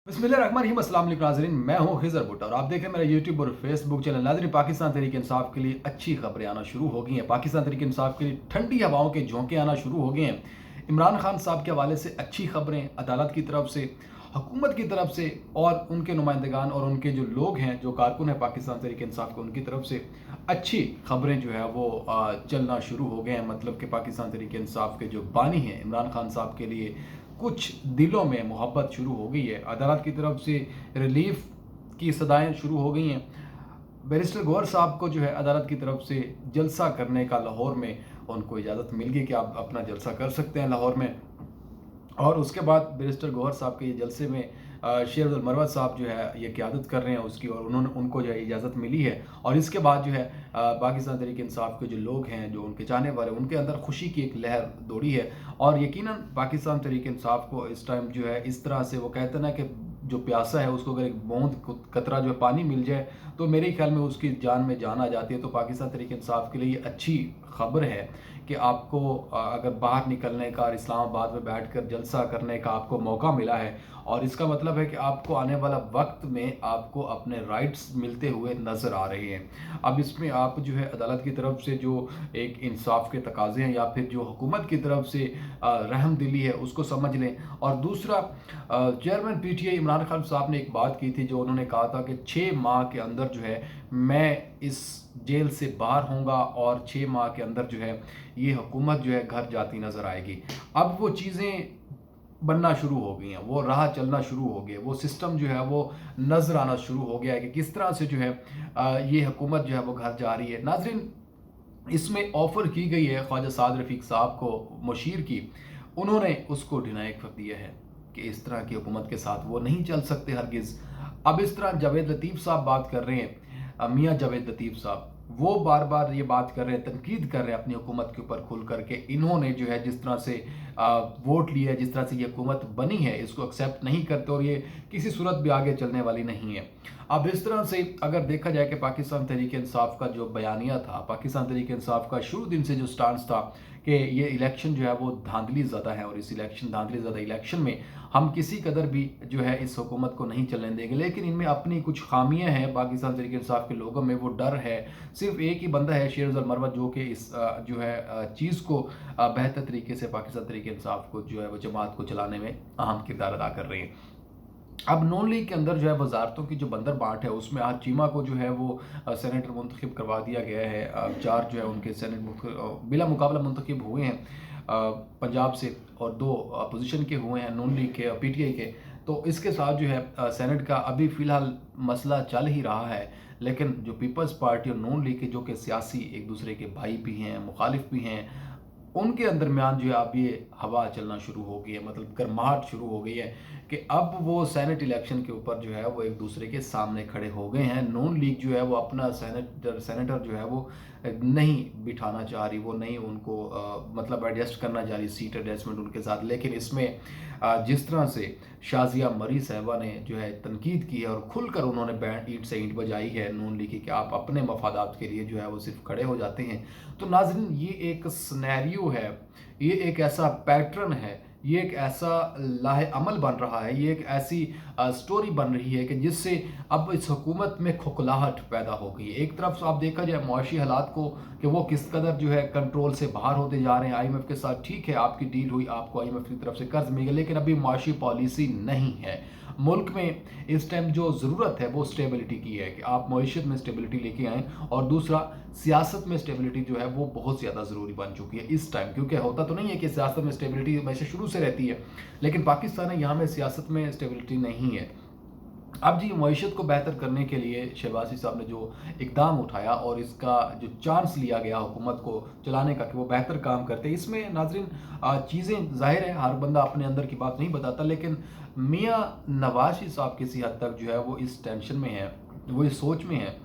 बिस्मिल्लाहिर्रहमानिर्रहीम। अस्सलाम वालेकुम नाज़रीन, मैं हूं खिज़र भुट्टा और आप देख रहे हैं मेरा यूट्यूब और फेसबुक चैनल। नाज़रीन, पाकिस्तान तहरीक इंसाफ के लिए अच्छी खबरें आना शुरू हो गई हैं। पाकिस्तान तहरीक इंसाफ के लिए ठंडी हवाओं के झोंके आना शुरू हो गए हैं। इमरान खान साहब के हवाले से अच्छी खबरें अदालत की तरफ से, हुकूमत की तरफ से और उनके नुमाइंदगान और उनके जो लोग हैं, जो कारकुन हैं पाकिस्तान तहरीक इंसाफ के, उनकी तरफ से अच्छी खबरें जो है वो चलना शुरू हो गए हैं। मतलब कि पाकिस्तान तहरीक इंसाफ के जो बानी हैं इमरान खान साहब के लिए कुछ दिलों में मोहब्बत शुरू हो गई है। अदालत की तरफ से रिलीफ की सदाएं शुरू हो गई हैं। बैरिस्टर गौहर साहब को जो है अदालत की तरफ से जलसा करने का लाहौर में उनको इजाज़त मिल गई कि आप अपना जलसा कर सकते हैं लाहौर में। और उसके बाद बैरिस्टर गौहर साहब के ये जलसे में शेर अब्दुल मरवत साहब जो है ये क़यादत कर रहे हैं उसकी, और उन्होंने उनको जो है इजाज़त मिली है। और इसके बाद जो है पाकिस्तान तहरीक इंसाफ के जो लोग हैं, जो उनके चाहने वाले, उनके अंदर खुशी की एक लहर दौड़ी है। और यकीनन पाकिस्तान तहरीक इंसाफ को इस टाइम जो है इस तरह से, वो कहते हैं ना कि जो प्यासा है उसको अगर एक बूंद कतरा जो है पानी मिल जाए तो मेरे ख्याल में उसकी जान में जान आ जाती है। तो पाकिस्तान तहरीक इंसाफ के लिए ये अच्छी खबर है कि आपको अगर बाहर निकलने का और इस्लामाबाद में बैठकर जलसा करने का आपको मौका मिला है, और इसका मतलब है कि आपको आने वाला वक्त में आपको अपने राइट्स मिलते हुए नज़र आ रहे हैं। अब इसमें आप जो है अदालत की तरफ से जो एक इंसाफ के तकाजे हैं या फिर जो हुकूमत की तरफ से रहम दिली है उसको समझ लें। और दूसरा, चेयरमैन पीटीआई इमरान खान साहब ने एक बात की थी, जो उन्होंने कहा था कि 6 माह के अंदर जो है मैं इस जेल से बाहर होऊंगा और 6 माह के अंदर जो है ये हुकूमत जो है घर जाती नज़र आएगी। अब वो चीज़ें बनना शुरू हो गई हैं, वो राह चलना शुरू हो गया, वो सिस्टम जो है वो नज़र आना शुरू हो गया है कि किस तरह से जो है ये हुकूमत जो है वो घर जा रही है। नाज़रीन, इसमें ऑफ़र की गई है ख्वाजा साद रफ़ीक साहब को मुशीर की, उन्होंने उसको डिनाई कर दिया है कि इस तरह की हुकूमत के साथ वो नहीं चल सकते हरगिज़। अब इस तरह जावेद लतीफ़ साहब बात कर रहे हैं, मियाँ जावेद लतीफ़ साहब, वो बार बार ये बात कर रहे हैं, तनकीद कर रहे हैं अपनी हुकूमत के ऊपर खुल करके। इन्होंने जो है जिस तरह से वोट लिया है, जिस तरह से ये हुकूमत बनी है, इसको एक्सेप्ट नहीं करते और ये किसी सूरत भी आगे चलने वाली नहीं है। अब इस तरह से अगर देखा जाए कि पाकिस्तान तहरीक इंसाफ का जो बयानिया था, पाकिस्तान तहरीक इंसाफ का शुरू दिन से जो स्टांस था कि ये इलेक्शन जो है वो धांधली ज़्यादा है, और इस धांधली ज़्यादा इलेक्शन में हम किसी कदर भी जो है इस हुकूमत को नहीं चलने देंगे। लेकिन इनमें अपनी कुछ खामियां हैं पाकिस्तान तहरीक इंसाफ के लोगों में, वो डर है। सिर्फ एक ही बंदा है, शेर अब्दुल मरवत, जो कि इस जो है चीज़ को बेहतर तरीके से पाकिस्तान तहरीक इंसाफ को जो है वो जमात को चलाने में अहम किरदार अदा कर रहे हैं। अब नून लीग के अंदर जो है वजारतों की जो बंदर बांट है उसमें आज चीमा को जो है वो सेनेटर मुंतखब करवा दिया गया है। 4 जो है उनके सेनेट बिला मुकाबला मुंतखब हुए हैं पंजाब से, और 2 अपोजिशन के हुए हैं, नून लीग के और पीटीआई के। तो इसके साथ जो है सेनेट का अभी फ़िलहाल मसला चल ही रहा है। लेकिन जो पीपल्स पार्टी और नून लीग के, जो कि सियासी एक दूसरे के भाई भी हैं, मुखालिफ भी हैं, उनके दरमियान जो है अब ये हवा चलना शुरू हो गई है, मतलब गर्माहट शुरू हो गई है कि अब वो सेनेट इलेक्शन के ऊपर जो है वो एक दूसरे के सामने खड़े हो गए हैं। नून लीग जो है वो अपना सेनेटर जो है वो नहीं बिठाना चाह रही, वो नहीं उनको मतलब एडजस्ट करना चाह रही, सीट एडजस्टमेंट उनके साथ। लेकिन इसमें जिस तरह से शाजिया मरी साहबा ने जो है तनकीद की है और खुलकर उन्होंने बैंड ईंट से ईंट बजाई है नून लीग की कि आप अपने मफादात के लिए जो है वो सिर्फ खड़े हो जाते हैं। तो नाज़रीन, ये एक स्नैरियो है, ये एक ऐसा पैटर्न है, ये एक ऐसा लाहे अमल बन रहा है, ये एक ऐसी स्टोरी बन रही है कि जिससे अब इस हुकूमत में खोखलाहट पैदा हो गई है। एक तरफ से आप देखा जाए मुआशी हालात को कि वो किस कदर जो है कंट्रोल से बाहर होते जा रहे हैं। आईएमएफ के साथ ठीक है, आपकी डील हुई, आपको आईएमएफ की तरफ से कर्ज मिल गया, लेकिन अभी मुआशी पॉलिसी नहीं है। मुल्क में इस टाइम जो ज़रूरत है वो स्टेबिलिटी की है कि आप मईशत में स्टेबिलिटी लेके आएँ, और दूसरा सियासत में स्टेबिलिटी जो है वो बहुत ज़्यादा ज़रूरी बन चुकी है इस टाइम। क्योंकि होता तो नहीं है कि सियासत में स्टेबिलिटी हमेशा शुरू से रहती है, लेकिन पाकिस्तान है यहाँ में सियासत में स्टेबिलिटी नहीं है। अब जी मईशत को बेहतर करने के लिए शहबाज साहब ने जो इकदाम उठाया और इसका जो चांस लिया गया हुकूमत को चलाने का कि वो बेहतर काम करते हैं, इसमें नाजरीन चीज़ें ज़ाहिर है हर बंदा अपने अंदर की बात नहीं बताता, लेकिन मियाँ नवाज शरीफ साहब किसी हद तक जो है वो इस टेंशन में है, वो इस सोच में है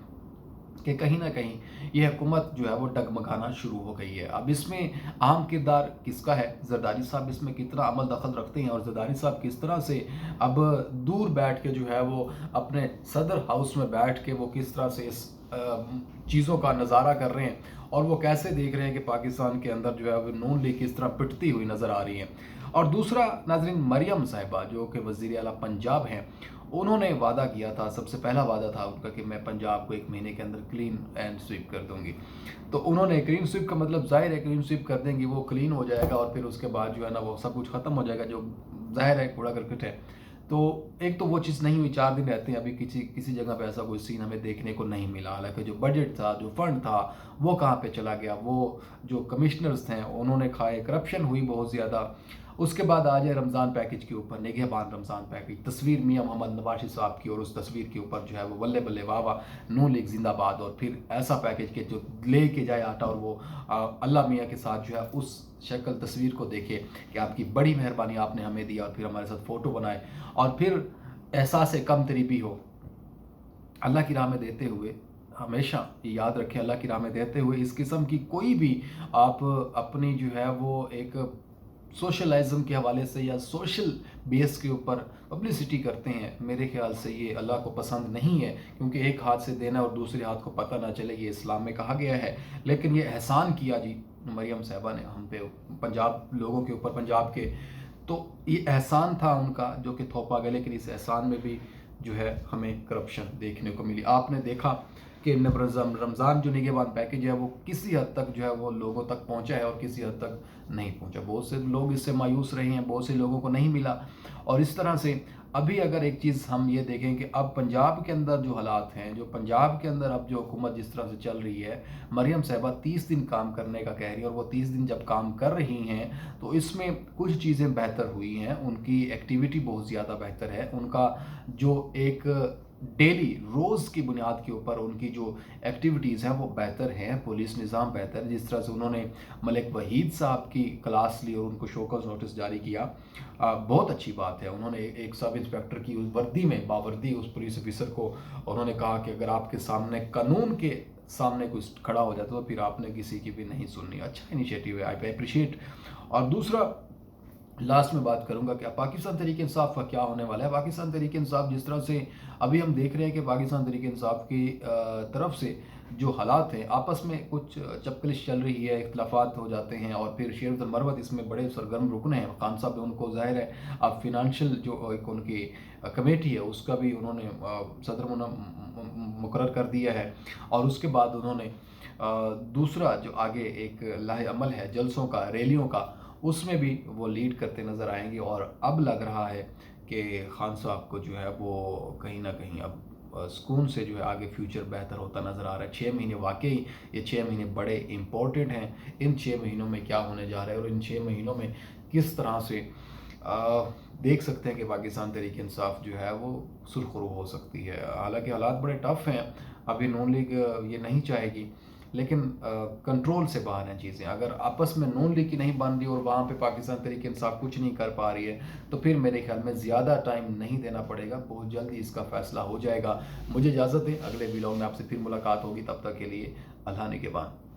कि कहीं ना कहीं ये हुकूमत जो है वो डगमगाना शुरू हो गई है। अब इसमें अहम किरदार किसका है, जरदारी साहब इसमें कितना अमल दखल रखते हैं, और जरदारी साहब किस तरह से अब दूर बैठ के जो है वो अपने सदर हाउस में बैठ के वो किस तरह से इस चीज़ों का नज़ारा कर रहे हैं, और वो कैसे देख रहे हैं कि पाकिस्तान के अंदर जो है वो नून लीग किस तरह पिटती हुई नज़र आ रही है। اور دوسرا नाज़रीन, मरियम साहिबा जो कि वज़ीर आला पंजाब हैं, उन्होंने वादा किया था, सबसे पहला वादा था उनका कि मैं पंजाब को 1 महीने के अंदर क्लीन एंड स्वीप कर दूंगी। तो उन्होंने क्लीन स्वीप का मतलब ज़ाहिर है क्लीन स्वीप कर देंगी, वो क्लीन हो जाएगा और फिर उसके बाद जो है ना वो सब कुछ ख़त्म हो जाएगा, जो ज़ाहिर है कूड़ा करकट है। तो एक तो वो चीज़ नहीं हुई, 4 दिन रहते हैं, अभी किसी किसी जगह पे ऐसा कोई सीन हमें देखने को नहीं मिला। हालांकि जो बजट था, जो फंड था, वो कहाँ पे चला गया, वो जो कमिश्नर्स थे उन्होंने खाए, करप्शन हुई बहुत ज़्यादा। उसके बाद आ जाए रमज़ान पैकेज के ऊपर, निगहबान रमज़ान पैकेज, तस्वीर मियां मोहम्मद नवाज़ साहब की, और उस तस्वीर के ऊपर जो है वो बल्ले बल्ले वाह वाह, नून लीग जिंदाबाद, और फिर ऐसा पैकेज के जो ले के जाए आटा और वो अल्लाह मियां के साथ जो है उस शक्ल तस्वीर को देखे कि आपकी बड़ी मेहरबानी, आपने हमें दिया, और फिर हमारे साथ फ़ोटो बनाए, और फिर एहसास कम तरीबी हो। अल्लाह की राह में देते हुए हमेशा ये याद रखें, अल्लाह की राह में देते हुए इस किस्म की कोई भी आप अपनी जो है वो एक सोशलाइज़म के हवाले से या सोशल बेस के ऊपर पब्लिसिटी करते हैं, मेरे ख्याल से ये अल्लाह को पसंद नहीं है, क्योंकि एक हाथ से देना और दूसरे हाथ को पता ना चले, ये इस्लाम में कहा गया है। लेकिन ये एहसान किया जी मरियम साहिबा ने हम पे, पंजाब लोगों के ऊपर, पंजाब के, तो ये एहसान था उनका जो कि थोपा गया। लेकिन इस एहसान में भी जो है हमें करप्शन देखने को मिली। आपने देखा कि रमज़ान जो निगहबान पैकेज है वो किसी हद तक जो है वो लोगों तक पहुंचा है और किसी हद तक नहीं पहुंचा। बहुत से लोग इससे मायूस रहे हैं, बहुत से लोगों को नहीं मिला। और इस तरह से अभी अगर एक चीज़ हम ये देखें कि अब पंजाब के अंदर जो हालात हैं, जो पंजाब के अंदर अब जो हुकूमत जिस तरह से चल रही है, मरियम साहिबा 30 दिन काम करने का कह रही है, और वो 30 दिन जब काम कर रही हैं तो इसमें कुछ चीज़ें बेहतर हुई हैं। उनकी एक्टिविटी बहुत ज़्यादा बेहतर है, उनका जो एक डेली रोज़ की बुनियाद के ऊपर उनकी जो एक्टिविटीज़ हैं वो बेहतर हैं, पुलिस निज़ाम बेहतर है। जिस तरह से उन्होंने मलिक वहीद साहब की क्लास ली और उनको शोकॉज नोटिस जारी किया, बहुत अच्छी बात है। उन्होंने एक सब इंस्पेक्टर की उस वर्दी में, बावर्दी उस पुलिस ऑफिसर को उन्होंने कहा कि अगर आपके सामने कानून के सामने कुछ खड़ा हो जाता तो फिर आपने किसी की भी नहीं सुननी। अच्छा इनिशिएटिव है, आई अप्रिशिएट। और दूसरा, लास्ट में बात करूंगा कि पाकिस्तान तहरीक इंसाफ का क्या होने वाला है। पाकिस्तान तहरीक इंसाफ जिस तरह से अभी हम देख रहे हैं कि पाकिस्तान तहरीक इंसाफ की तरफ से जो हालात हैं, आपस में कुछ चपकलिश चल रही है, इख्तलाफात हो जाते हैं, और फिर शेर मरवत इसमें बड़े सरगर्म रुकन हैं। खान साहब उनको ज़ाहिर है अब फिनंशियल जो एक उनकी कमेटी है उसका भी उन्होंने सदर मुकर्रर कर दिया है। और उसके बाद उन्होंने दूसरा जो आगे एक लाहे अमल है जलसों का, रैलियों का, उसमें भी वो लीड करते नज़र आएंगे। और अब लग रहा है कि खान साहब को जो है वो कहीं ना कहीं अब सुकून से जो है आगे फ्यूचर बेहतर होता नज़र आ रहा है। 6 महीने वाकई ये 6 महीने बड़े इम्पोर्टेंट हैं। इन 6 महीनों में क्या होने जा रहा है और इन 6 महीनों में किस तरह से देख सकते हैं कि पाकिस्तान तहरीक इंसाफ जो है वो सुरखरू हो सकती है। हालांकि हालात बड़े टफ हैं, अभी नून लीग ये नहीं चाहेगी, लेकिन कंट्रोल से बाहर हैं चीज़ें। अगर आपस में नून लीग की नहीं बन रही और वहाँ पे पाकिस्तान तहरीक इंसाफ कुछ नहीं कर पा रही है तो फिर मेरे ख्याल में ज़्यादा टाइम नहीं देना पड़ेगा, बहुत जल्दी इसका फैसला हो जाएगा। मुझे इजाज़त है, अगले वीडियो में आपसे फिर मुलाकात होगी, तब तक के लिए अल्लाह निगहबान।